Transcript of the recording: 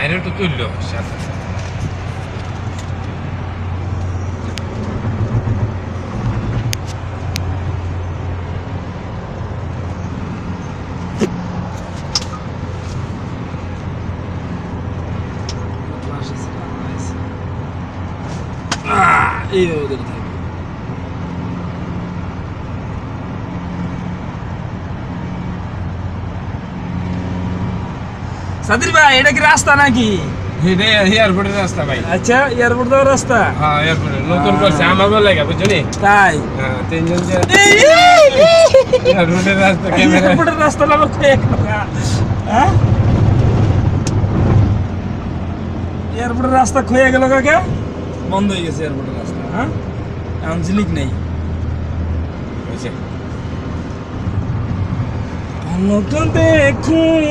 বাইরে তো তুললো সাথে এই ওদের থাকে সাদির ভাই এটা কি রাস্তা নাকি এটা এয়ারপোর্টের রাস্তা ভাই আচ্ছা এয়ারপোর্ট যাওয়ার রাস্তা হ্যাঁ এয়ারপোর্টে নতুন করছে আমার ভালো লাগে বুঝলি তাই হ্যাঁ তিনজন যে এয়ারপোর্টের রাস্তা ক্যামেরা এয়ারপোর্টের রাস্তা আমার খেয়ে হ্যাঁ এয়ারপোর্টের রাস্তা খয়ে গেল কাকে বন্ধ হয়ে গেছে এয়ারপোর্টের রাস্তা হ্যাঁ এখন জিলিক নেই বুঝছে নতুন দেখুন